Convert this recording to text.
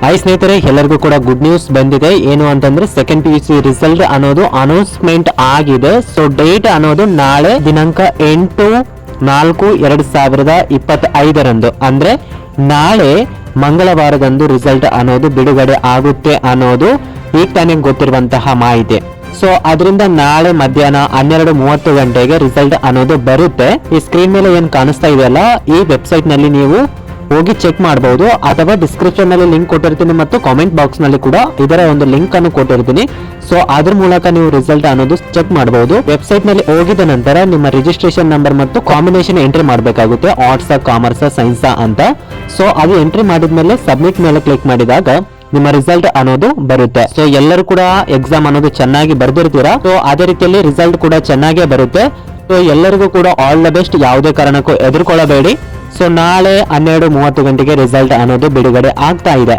Hi ಸ್ನೇಹಿತರೆ, ಎಲ್ಲರಿಗೂ ಕೂಡ ಗುಡ್ ನ್ಯೂಸ್ ಬಂದಿದೆ. ಏನು ಅಂತಂದ್ರೆ ಸೆಕೆಂಡ್ PUC ರಿಸಲ್ಟ್ ಅನ್ನೋದು ಅನೌನ್ಸ್ಮೆಂಟ್ ಆಗಿದೆ. ಸೊ ಡೇಟ್ ಅನ್ನೋದು ನಾಳೆ ದಿನಾಂಕ 8/4/2025 ಅಂದ್ರೆ ನಾಳೆ ಮಂಗಳವಾರದಂದು ರಿಸಲ್ಟ್ ಅನ್ನೋದು ಬಿಡುಗಡೆ ಆಗುತ್ತೆ ಅನ್ನೋದು ಈಗ ತಾನೇ ಗೊತ್ತಿರುವಂತಹ ಮಾಹಿತಿ. ಸೊ ಅದರಿಂದ ನಾಳೆ ಮಧ್ಯಾಹ್ನ 12:30 ಗಂಟೆಗೆ ರಿಸಲ್ಟ್ ಅನ್ನೋದು ಬರುತ್ತೆ. ಈ ಸ್ಕ್ರೀನ್ ಮೇಲೆ ಏನ್ ಕಾಣಿಸ್ತಾ ಇದೆಯಲ್ಲ, ಈ ವೆಬ್ಸೈಟ್ ನಲ್ಲಿ ನೀವು ಹೋಗಿ ಚೆಕ್ ಮಾಡಬಹುದು, ಅಥವಾ ಡಿಸ್ಕ್ರಿಪ್ಷನ್ ನಲ್ಲಿ ಲಿಂಕ್ ಕೊಟ್ಟಿರ್ತೀನಿ ಮತ್ತು ಕಾಮೆಂಟ್ ಬಾಕ್ಸ್ ನಲ್ಲಿ ಕೂಡ ಇದರ ಒಂದು ಲಿಂಕ್ ಅನ್ನು ಕೊಟ್ಟಿರ್ತೀನಿ. ಸೊ ಅದ್ರ ಮೂಲಕ ನೀವು ರಿಸಲ್ಟ್ ಅನ್ನೋದು ಚೆಕ್ ಮಾಡಬಹುದು. ವೆಬ್ಸೈಟ್ ನಲ್ಲಿ ಹೋಗಿದ ನಂತರ ನಿಮ್ಮ ರಿಜಿಸ್ಟ್ರೇಷನ್ ನಂಬರ್ ಮತ್ತು ಕಾಂಬಿನೇಷನ್ ಎಂಟ್ರಿ ಮಾಡಬೇಕಾಗುತ್ತೆ, ಆರ್ಟ್ಸ್ ಕಾಮರ್ಸ್ ಸೈನ್ಸ್ ಅಂತ. ಸೊ ಅದು ಎಂಟ್ರಿ ಮಾಡಿದ್ಮೇಲೆ ಸಬ್ಮಿಟ್ ಮೇಲೆ ಕ್ಲಿಕ್ ಮಾಡಿದಾಗ ನಿಮ್ಮ ರಿಸಲ್ಟ್ ಅನ್ನೋದು ಬರುತ್ತೆ. ಸೊ ಎಲ್ಲರೂ ಕೂಡ ಎಕ್ಸಾಮ್ ಅನ್ನೋದು ಚೆನ್ನಾಗಿ ಬರ್ದಿರ್ತೀರಾ. ಸೊ ಅದೇ ರೀತಿಯಲ್ಲಿ ರಿಸಲ್ಟ್ ಕೂಡ ಚೆನ್ನಾಗೇ ಬರುತ್ತೆ. ಸೊ ಎಲ್ಲರಿಗೂ ಕೂಡ ಆಲ್ ದ ಬೆಸ್ಟ್. ಯಾವುದೇ ಕಾರಣಕ್ಕೂ ಎದುರ್ಕೊಳ್ಳಬೇಡಿ. ಸೊ ನಾಳೆ 12:30 ಗಂಟೆಗೆ ರಿಸಲ್ಟ್ ಅನ್ನೋದು ಬಿಡುಗಡೆ ಆಗ್ತಾ ಇದೆ.